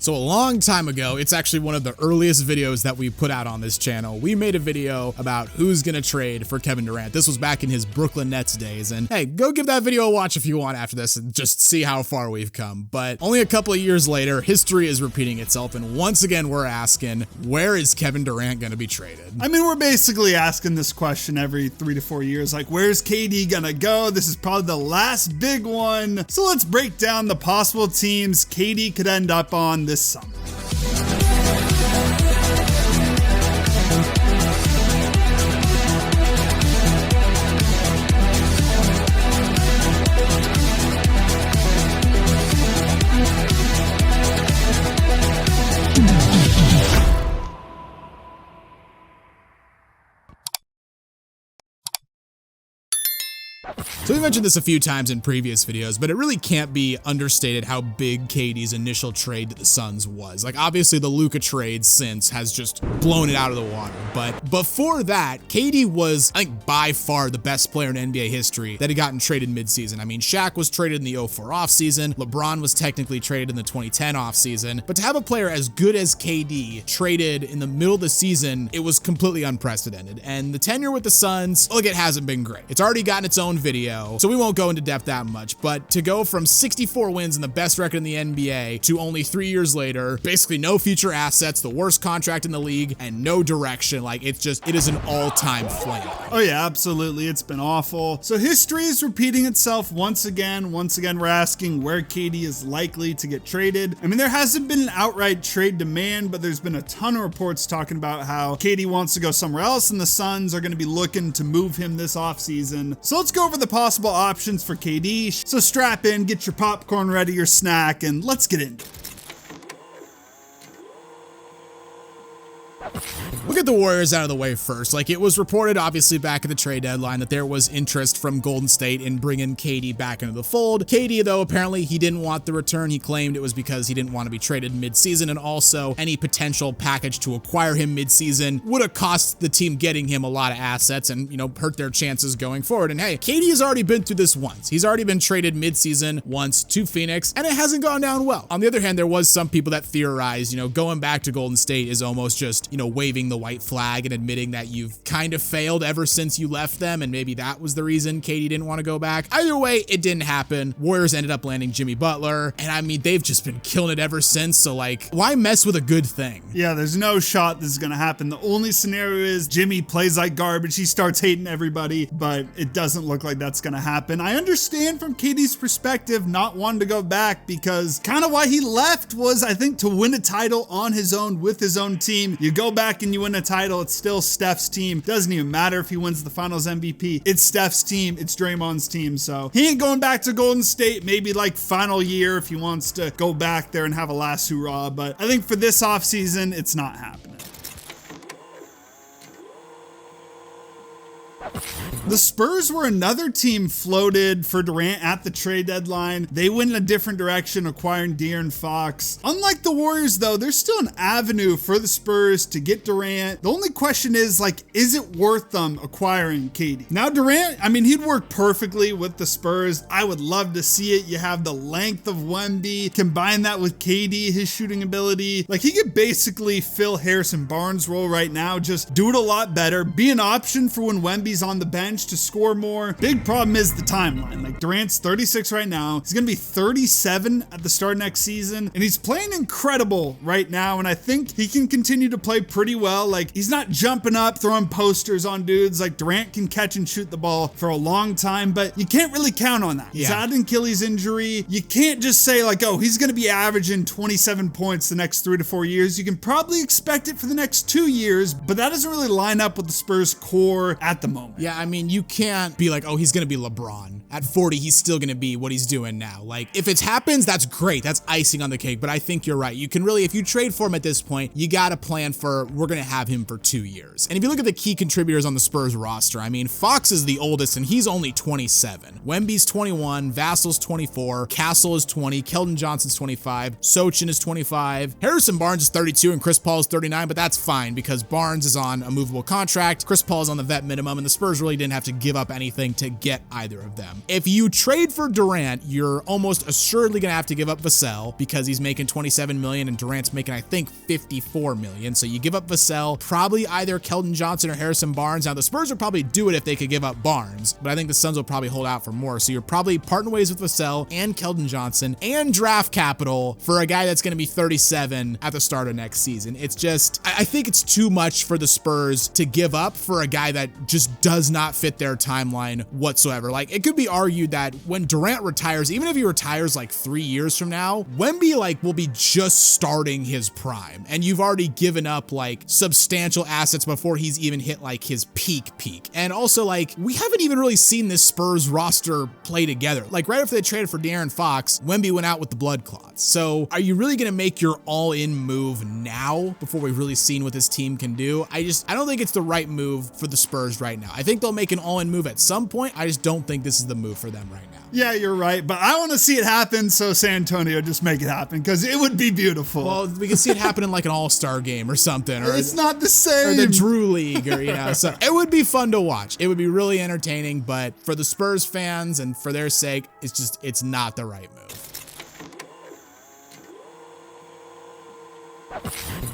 So a long time ago, it's actually one of the earliest videos that we put out on this channel. We made a video about who's gonna trade for Kevin Durant. This was back in his Brooklyn Nets days. And hey, go give that video a watch if you want after this and just see how far we've come. But only a couple of years later, history is repeating itself. And once again, we're asking, where is Kevin Durant gonna be traded? I mean, we're basically asking this question every 3 to 4 years. Like, where's KD gonna go? This is probably the last big one. So let's break down the possible teams KD could end up on this summer. So we mentioned this a few times in previous videos, but it really can't be understated how big KD's initial trade to the Suns was. Like, obviously the Luka trade since has just blown it out of the water, but before that, KD was, I think, by far the best player in NBA history that had gotten traded midseason. I mean, Shaq was traded in the 04 offseason, LeBron was technically traded in the 2010 offseason, but to have a player as good as KD traded in the middle of the season, it was completely unprecedented. And the tenure with the Suns, look, it hasn't been great. It's already gotten its own video, so we won't go into depth that much, but to go from 64 wins and the best record in the NBA to only 3 years later, basically no future assets, the worst contract in the league, and no direction, like it is an all-time flame. Oh yeah, absolutely. It's been awful. So history is repeating itself once again. Once again, we're asking where KD is likely to get traded. I mean, there hasn't been an outright trade demand, but there's been a ton of reports talking about how KD wants to go somewhere else and the Suns are going to be looking to move him this offseason. So let's go over the possible options for KD. So strap in, get your popcorn ready, your snack, and let's get into it. We'll get the Warriors out of the way first. Like, it was reported, obviously, back at the trade deadline that there was interest from Golden State in bringing KD back into the fold. KD, though, apparently he didn't want the return. He claimed it was because he didn't want to be traded mid-season, and also any potential package to acquire him mid-season would have cost the team getting him a lot of assets and, you know, hurt their chances going forward. And hey, KD has already been through this once. He's already been traded mid-season once to Phoenix, and it hasn't gone down well. On the other hand, there was some people that theorized, you know, going back to Golden State is almost just, you know, waving the white flag and admitting that you've kind of failed ever since you left them, and maybe that was the reason KD didn't want to go back. Either way, it didn't happen. Warriors ended up landing Jimmy Butler, and I mean, they've just been killing it ever since, so like, why mess with a good thing? Yeah, there's no shot this is gonna happen. The only scenario is Jimmy plays like garbage, he starts hating everybody, but it doesn't look like that's gonna happen. I understand from KD's perspective not wanting to go back, because kind of why he left was, I think, to win a title on his own with his own team. You go back and you win a title, it's still Steph's team. Doesn't even matter if he wins the finals MVP. It's Steph's team, it's Draymond's team. So he ain't going back to Golden State, maybe like final year if he wants to go back there and have a last hurrah. But I think for this offseason, it's not happening. The Spurs were another team floated for Durant at the trade deadline. They went in a different direction, acquiring De'Aaron Fox. Unlike the Warriors, though, there's still an avenue for the Spurs to get Durant. The only question is, like, is it worth them acquiring KD? Now, Durant, I mean, he'd work perfectly with the Spurs. I would love to see it. You have the length of Wemby, combine that with KD, his shooting ability. Like, he could basically fill Harrison Barnes' role right now, just do it a lot better, be an option for when Wemby's on the bench to score more. Big problem is the timeline. Like, Durant's 36 right now. He's going to be 37 at the start of next season, and he's playing incredible right now, and I think he can continue to play pretty well. Like, he's not jumping up, throwing posters on dudes. Like, Durant can catch and shoot the ball for a long time, but you can't really count on that. He's had an Achilles injury. You can't just say, like, oh, he's going to be averaging 27 points the next 3 to 4 years. You can probably expect it for the next 2 years, but that doesn't really line up with the Spurs core at the moment. Yeah, I mean, you can't be like, oh, he's going to be LeBron. At 40, he's still going to be what he's doing now. Like, if it happens, that's great. That's icing on the cake. But I think you're right. You can really, if you trade for him at this point, you got to plan for, we're going to have him for 2 years. And if you look at the key contributors on the Spurs roster, I mean, Fox is the oldest and he's only 27. Wemby's 21, Vassal's 24, Castle is 20, Keldon Johnson's 25, Sochin is 25, Harrison Barnes is 32, and Chris Paul is 39, but that's fine because Barnes is on a movable contract, Chris Paul is on the vet minimum, and the Spurs really didn't have have to give up anything to get either of them. If you trade for Durant, you're almost assuredly going to have to give up Vassell because he's making $27 million and Durant's making, I think, $54 million. So you give up Vassell, probably either Keldon Johnson or Harrison Barnes. Now, the Spurs would probably do it if they could give up Barnes, but I think the Suns will probably hold out for more. So you're probably parting ways with Vassell and Keldon Johnson and draft capital for a guy that's going to be 37 at the start of next season. It's just, I think it's too much for the Spurs to give up for a guy that just does not fit their timeline whatsoever. Like, it could be argued that when Durant retires, even if he retires like 3 years from now, Wemby like will be just starting his prime, and you've already given up like substantial assets before he's even hit like his peak. And also, like, we haven't even really seen this Spurs roster play together. Like, right after they traded for De'Aaron Fox, Wemby went out with the blood clots. So are you really going to make your all-in move now before we've really seen what this team can do? I don't think it's the right move for the Spurs right now. I think they'll make an all-in move at some point. I just don't think this is the move for them right now. Yeah, you're right, but I want to see it happen, so San Antonio, just make it happen, because it would be beautiful. Well, we can see it happen in like an all-star game or something. Or it's not the same. Or the Drew League, or, you know, so it would be fun to watch. It would be really entertaining, but for the Spurs fans and for their sake, it's not the right move.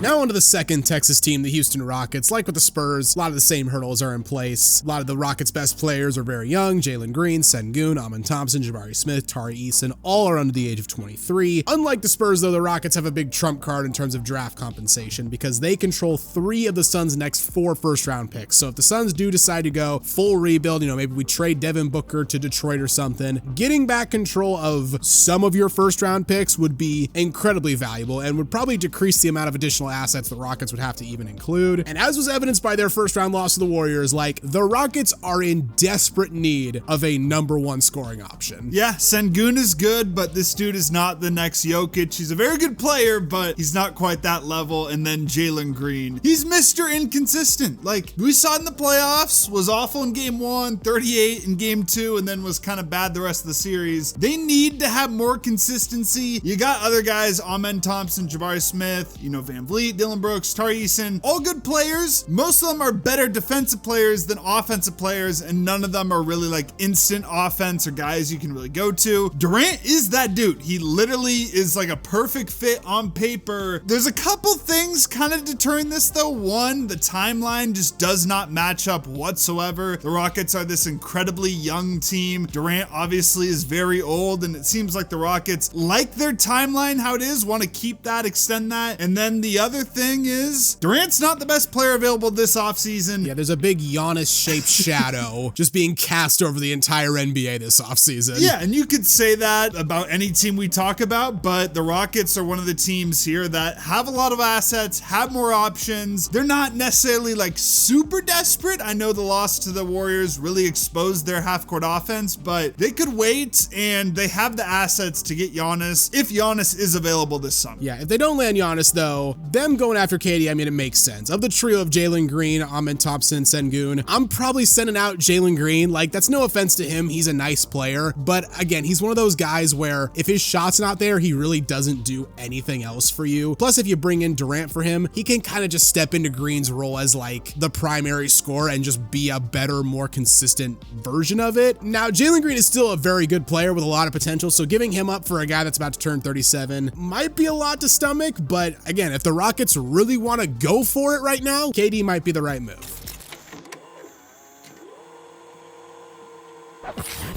Now onto the second Texas team, the Houston Rockets. Like with the Spurs, a lot of the same hurdles are in place. A lot of the Rockets' best players are very young. Jalen Green, Sengun, Amen Thompson, Jabari Smith, Tari Eason, all are under the age of 23. Unlike the Spurs, though, the Rockets have a big trump card in terms of draft compensation because they control 3 of the Suns' next 4 first-round picks. So if the Suns do decide to go full rebuild, you know, maybe we trade Devin Booker to Detroit or something, getting back control of some of your first-round picks would be incredibly valuable and would probably decrease the amount of additional assets the Rockets would have to even include. And as was evidenced by their first round loss to the Warriors, like, the Rockets are in desperate need of a #1 scoring option. Yeah, Sengun is good, but this dude is not the next Jokic. He's a very good player, but he's not quite that level. And then Jalen Green, he's Mr. Inconsistent. Like, we saw in the playoffs, was awful in game 1, 38 in game 2, and then was kind of bad the rest of the series. They need to have more consistency. You got other guys, Amen Thompson, Jabari Smith, you know, Van Vliet, Dylan Brooks, Tari Eason, all good players. Most of them are better defensive players than offensive players, and none of them are really like instant offense or guys you can really go to. Durant is that dude. He literally is like a perfect fit on paper. There's a couple things kind of deterring this though. One, the timeline just does not match up whatsoever. The Rockets are this incredibly young team. Durant obviously is very old, and it seems like the Rockets like their timeline how it is, want to keep that, extend that. And then the other thing is Durant's not the best player available this offseason. Yeah, there's a big Giannis-shaped shadow just being cast over the entire NBA this offseason. Yeah, and you could say that about any team we talk about, but the Rockets are one of the teams here that have a lot of assets, have more options. They're not necessarily like super desperate. I know the loss to the Warriors really exposed their half-court offense, but they could wait, and they have the assets to get Giannis if Giannis is available this summer. Yeah, if they don't land Giannis, though, them going after KD, I mean, it makes sense. Of the trio of Jalen Green, Amen Thompson, Sengun, I'm probably sending out Jalen Green. Like, that's no offense to him. He's a nice player. But again, he's one of those guys where if his shot's not there, he really doesn't do anything else for you. Plus, if you bring in Durant for him, he can kind of just step into Green's role as like the primary scorer and just be a better, more consistent version of it. Now, Jalen Green is still a very good player with a lot of potential, so giving him up for a guy that's about to turn 37 might be a lot to stomach. But again, if the Rockets really want to go for it right now, KD might be the right move.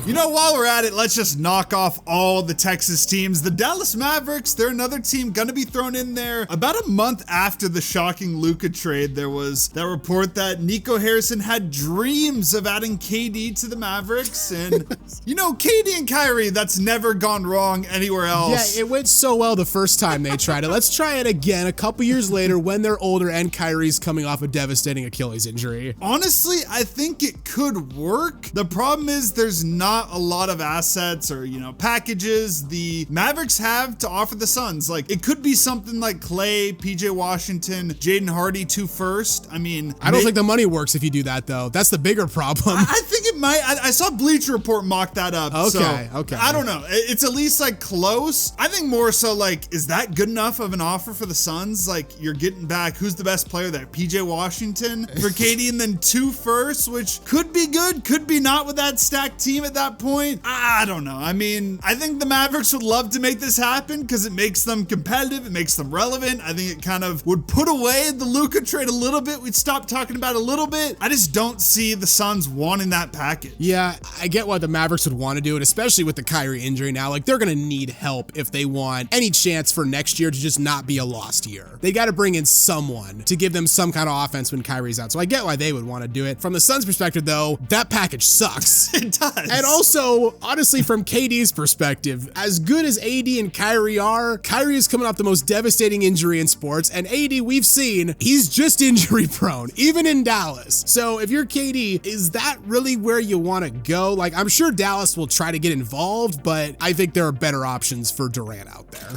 You know, while we're at it, let's just knock off all the Texas teams. The Dallas Mavericks, they're another team gonna be thrown in there. About a month after the shocking Luka trade, there was that report that Nico Harrison had dreams of adding KD to the Mavericks. And, you know, KD and Kyrie, that's never gone wrong anywhere else. Yeah, it went so well the first time they tried it. Let's try it again a couple years later when they're older and Kyrie's coming off a devastating Achilles injury. Honestly, I think it could work. The problem is there's not not a lot of assets or, packages the Mavericks have to offer the Suns. Like, it could be something like Clay, PJ Washington, Jaden Hardy, 2 first. I mean, I don't think the money works if you do that, though. That's the bigger problem. I think it might. I saw Bleacher Report mock that up. Okay. I don't know. It's at least like close. I think more so like, is that good enough of an offer for the Suns? Like, you're getting back, who's the best player there? PJ Washington for KD, and then 2 firsts, which could be good, could be not with that stacked team at that point. I don't know. I mean, I think the Mavericks would love to make this happen because it makes them competitive. It makes them relevant. I think it kind of would put away the Luka trade a little bit. We'd stop talking about it a little bit. I just don't see the Suns wanting that package. Yeah, I get why the Mavericks would want to do it, especially with the Kyrie injury now. Like, they're going to need help if they want any chance for next year to just not be a lost year. They got to bring in someone to give them some kind of offense when Kyrie's out. So I get why they would want to do it. From the Suns' perspective, though, that package sucks. It does. And also, honestly, from KD's perspective, as good as AD and Kyrie are, Kyrie is coming off the most devastating injury in sports, and AD, we've seen, he's just injury prone, even in Dallas. So if you're KD, is that really where you want to go? Like, I'm sure Dallas will try to get involved, but I think there are better options for Durant out there.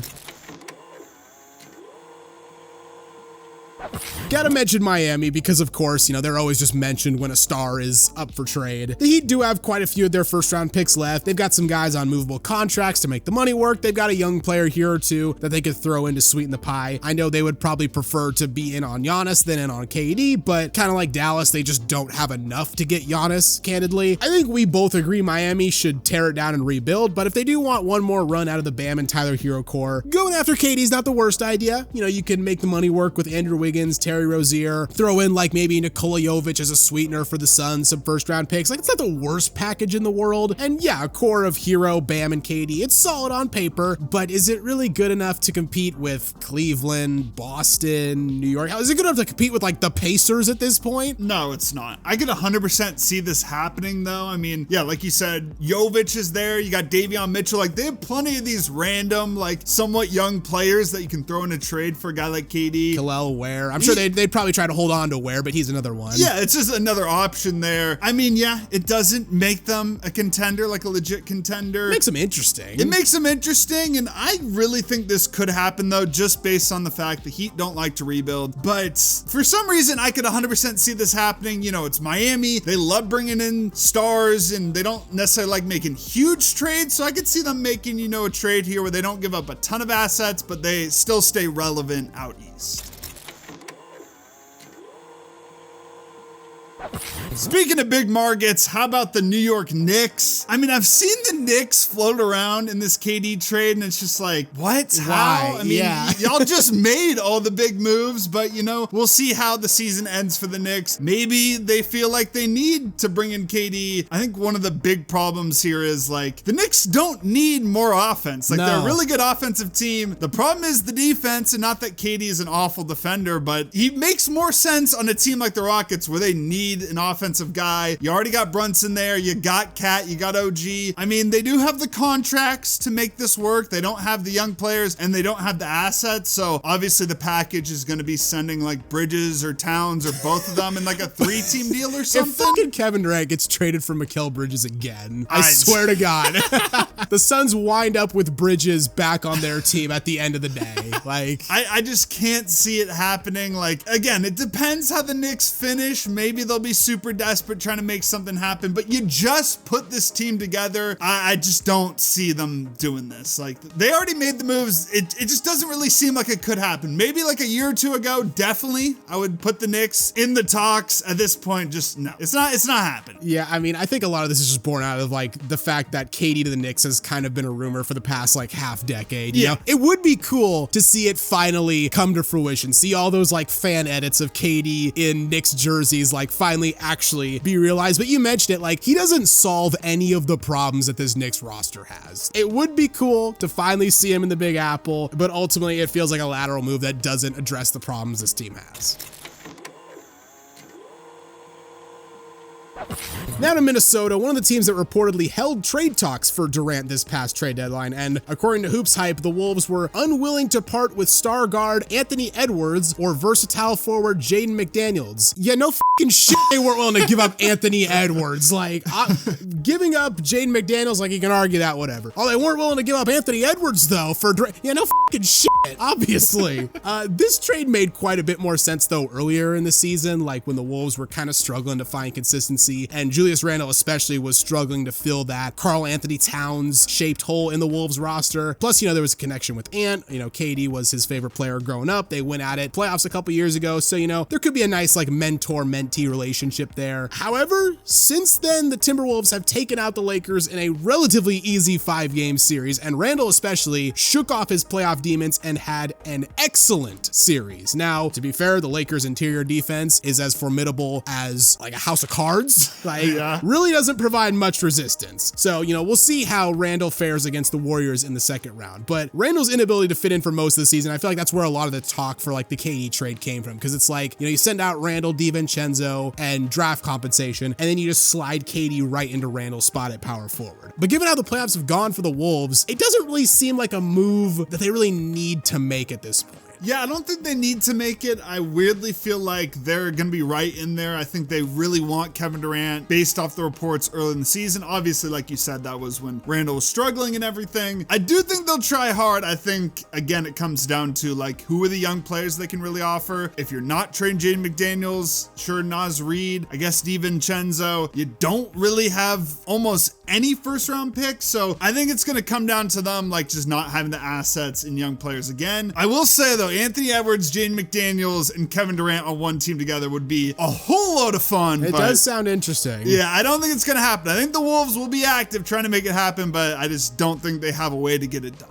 Gotta mention Miami because, of course, they're always just mentioned when a star is up for trade. The Heat do have quite a few of their first-round picks left. They've got some guys on movable contracts to make the money work. They've got a young player here or two that they could throw in to sweeten the pie. I know they would probably prefer to be in on Giannis than in on KD, but kind of like Dallas, they just don't have enough to get Giannis, candidly. I think we both agree Miami should tear it down and rebuild, but if they do want one more run out of the Bam and Tyler Hero core, going after KD's not the worst idea. You can make the money work with Andrew Wiggins, Terry Rozier, throw in like maybe Nikola Jovic as a sweetener for the Suns, some first-round picks. Like, it's not the worst package in the world. And yeah, a core of Hero, Bam, and KD, it's solid on paper, but is it really good enough to compete with Cleveland, Boston, New York? Is it good enough to compete with like the Pacers at this point? No, it's not. I could 100% see this happening though. I mean, yeah, like you said, Jovic is there. You got Davion Mitchell. Like, they have plenty of these random, like somewhat young players that you can throw in a trade for a guy like KD. Khalil Ware. I'm sure they'd probably try to hold on to Ware, but he's another one. Yeah, it's just another option there. I mean, yeah, it doesn't make them a contender, like a legit contender. It makes them interesting. It makes them interesting, and I really think this could happen, though, just based on the fact the Heat don't like to rebuild. But for some reason, I could 100% see this happening. It's Miami. They love bringing in stars, and they don't necessarily like making huge trades, so I could see them making, a trade here where they don't give up a ton of assets, but they still stay relevant out east. Speaking of big markets, how about the New York Knicks? I mean, I've seen the Knicks float around in this KD trade, and it's just like, what? How? I mean, yeah. Y'all just made all the big moves, but we'll see how the season ends for the Knicks. Maybe they feel like they need to bring in KD. I think one of the big problems here is like, the Knicks don't need more offense. Like, they're a really good offensive team. The problem is the defense, and not that KD is an awful defender, but he makes more sense on a team like the Rockets where they need an offensive guy. You already got Brunson there. You got Cat. You got OG. I mean, they do have the contracts to make this work. They don't have the young players, and they don't have the assets. So obviously the package is going to be sending like Bridges or Towns or both of them in like a 3-team deal or something. If fucking Kevin Durant gets traded for Mikal Bridges again, I swear to God, the Suns wind up with Bridges back on their team at the end of the day. Like, I just can't see it happening. Like, again, it depends how the Knicks finish. Maybe they'll be super desperate trying to make something happen, but you just put this team together. I just don't see them doing this. Like, they already made the moves. It just doesn't really seem like it could happen. Maybe like a year or two ago, definitely I would put the Knicks in the talks. At this point, just no. It's not happening. Yeah, I mean, I think a lot of this is just born out of like the fact that KD to the Knicks has kind of been a rumor for the past like half decade. You know? It would be cool to see it finally come to fruition. See all those like fan edits of KD in Knicks jerseys like finally actually be realized. But you mentioned it, like, he doesn't solve any of the problems that this Knicks roster has. It would be cool to finally see him in the Big Apple, but ultimately it feels like a lateral move that doesn't address the problems this team has. Now to Minnesota, one of the teams that reportedly held trade talks for Durant this past trade deadline, and according to Hoops Hype, the Wolves were unwilling to part with star guard Anthony Edwards or versatile forward Jaden McDaniels. Yeah, no fucking shit they weren't willing to give up Anthony Edwards. Like, giving up Jaden McDaniels, like, you can argue that, whatever. Oh, they weren't willing to give up Anthony Edwards, though, for Durant. Yeah, no fucking shit, obviously. This trade made quite a bit more sense, though, earlier in the season, like when the Wolves were kind of struggling to find consistency, and Julius Randle especially was struggling to fill that Karl Anthony Towns shaped hole in the Wolves roster. Plus, there was a connection with Ant. KD was his favorite player growing up. They went at it playoffs a couple years ago, so there could be a nice like mentor-mentee relationship there. However, since then, the Timberwolves have taken out the Lakers in a relatively easy 5-game series, and Randle especially shook off his playoff demons and had an excellent series. Now, to be fair, the Lakers' interior defense is as formidable as like a house of cards. Really doesn't provide much resistance. So, we'll see how Randle fares against the Warriors in the second round. But Randle's inability to fit in for most of the season, I feel like that's where a lot of the talk for like the KD trade came from. Because it's like, you send out Randle, DiVincenzo, and draft compensation, and then you just slide KD right into Randle's spot at power forward. But given how the playoffs have gone for the Wolves, it doesn't really seem like a move that they really need to make at this point. Yeah, I don't think they need to make it. I weirdly feel like they're going to be right in there. I think they really want Kevin Durant based off the reports early in the season. Obviously, like you said, that was when Randle was struggling and everything. I do think they'll try hard. I think, again, it comes down to like, who are the young players they can really offer? If you're not trading Jaden McDaniels, sure, Naz Reid, I guess DiVincenzo, you don't really have almost any first round picks. So I think it's going to come down to them, like just not having the assets in young players again. I will say though, Anthony Edwards, Jaden McDaniels, and Kevin Durant on one team together would be a whole load of fun. It does sound interesting. Yeah, I don't think it's going to happen. I think the Wolves will be active trying to make it happen, but I just don't think they have a way to get it done.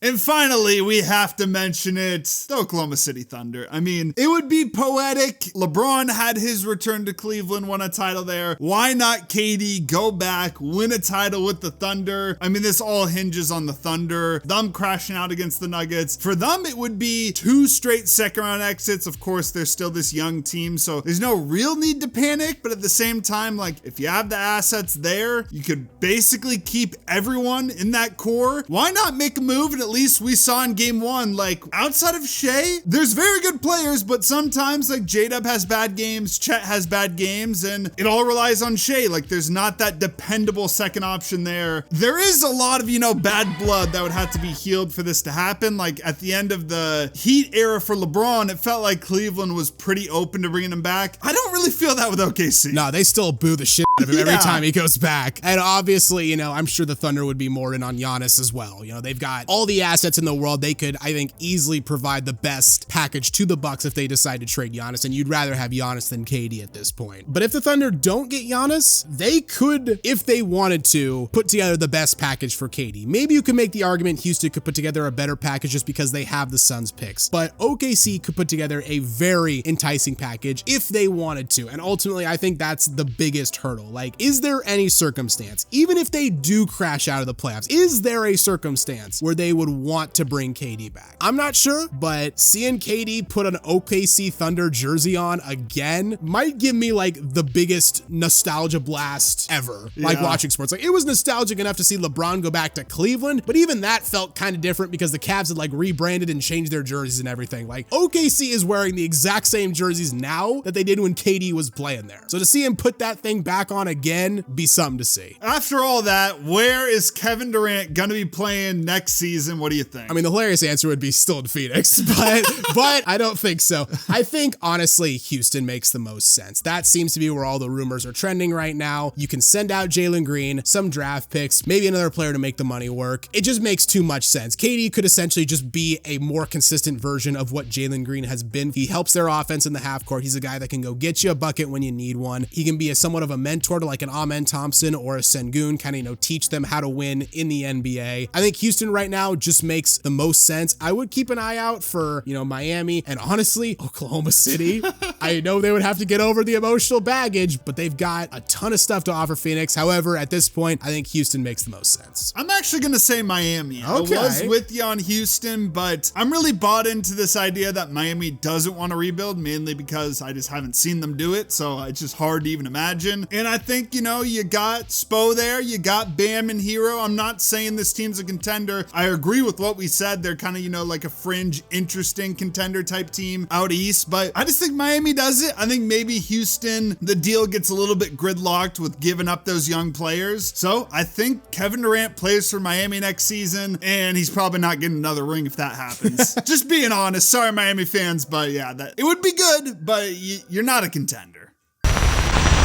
And finally, we have to mention it, the Oklahoma City Thunder. I mean, it would be poetic. LeBron had his return to Cleveland, won a title there. Why not KD go back, win a title with the Thunder? I mean, this all hinges on the Thunder, them crashing out against the Nuggets. For them, it would be 2 straight second round exits. Of course, they're still this young team, so there's no real need to panic. But at the same time, like if you have the assets there, you could basically keep everyone in that core. Why not make a move? And at least we saw in game 1, like outside of Shea, there's very good players, but sometimes like J-Dub has bad games, Chet has bad games, and it all relies on Shea. Like there's not that dependable second option there. There is a lot of, bad blood that would have to be healed for this to happen. Like at the end of the Heat era for LeBron, it felt like Cleveland was pretty open to bringing him back. I don't really feel that with OKC. No, they still boo the shit out of him every time he goes back. And obviously, I'm sure the Thunder would be more in on Giannis as well. They've got all the assets in the world. They could, I think, easily provide the best package to the Bucks if they decide to trade Giannis, and you'd rather have Giannis than KD at this point. But if the Thunder don't get Giannis, they could, if they wanted to, put together the best package for KD. Maybe you could make the argument Houston could put together a better package just because they have the Suns picks, but OKC could put together a very enticing package if they wanted to. And ultimately, I think that's the biggest hurdle. Like, is there any circumstance, even if they do crash out of the playoffs, is there a circumstance where they would want to bring KD back? I'm not sure, but seeing KD put an OKC Thunder jersey on again might give me like the biggest nostalgia blast ever. Like watching sports. Like it was nostalgic enough to see LeBron go back to Cleveland, but even that felt kind of different because the Cavs had like rebranded and changed their jerseys and everything. Like OKC is wearing the exact same jerseys now that they did when KD was playing there. So to see him put that thing back on again, be something to see. After all that, where is Kevin Durant gonna be playing next season? What do you think? I mean, the hilarious answer would be still in Phoenix, but I don't think so. I think honestly, Houston makes the most sense. That seems to be where all the rumors are trending right now. You can send out Jalen Green, some draft picks, maybe another player to make the money work. It just makes too much sense. KD could essentially just be a more consistent version of what Jalen Green has been. He helps their offense in the half court. He's a guy that can go get you a bucket when you need one. He can be somewhat of a mentor to like an Amen Thompson or a Sengun, kind of, teach them how to win in the NBA. I think Houston right now just makes the most sense. I would keep an eye out for, Miami and honestly, Oklahoma City. I know they would have to get over the emotional baggage, but they've got a ton of stuff to offer Phoenix. However, at this point, I think Houston makes the most sense. I'm actually going to say Miami. Okay. I was with you on Houston, but I'm really bought into this idea that Miami doesn't want to rebuild, mainly because I just haven't seen them do it. So it's just hard to even imagine. And I think, you know, you got Spo there, you got Bam and Hero. I'm not saying this team's a contender. I agree with what we said. They're kind of, you know, like a fringe, interesting contender type team out east, but I just think Miami does it. I think maybe Houston, the deal gets a little bit gridlocked with giving up those young players. So I think Kevin Durant plays for Miami next season, and he's probably not getting another ring if that happens. Just being honest. Sorry, Miami fans, but yeah, it would be good, but you're not a contender.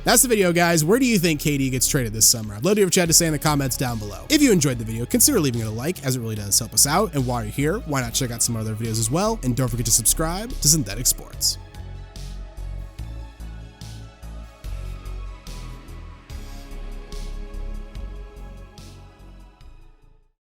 That's the video, guys. Where do you think KD gets traded this summer? I'd love to hear what you had to say in the comments down below. If you enjoyed the video, consider leaving it a like, as it really does help us out. And while you're here, why not check out some other videos as well? And don't forget to subscribe to Synthetic Sports.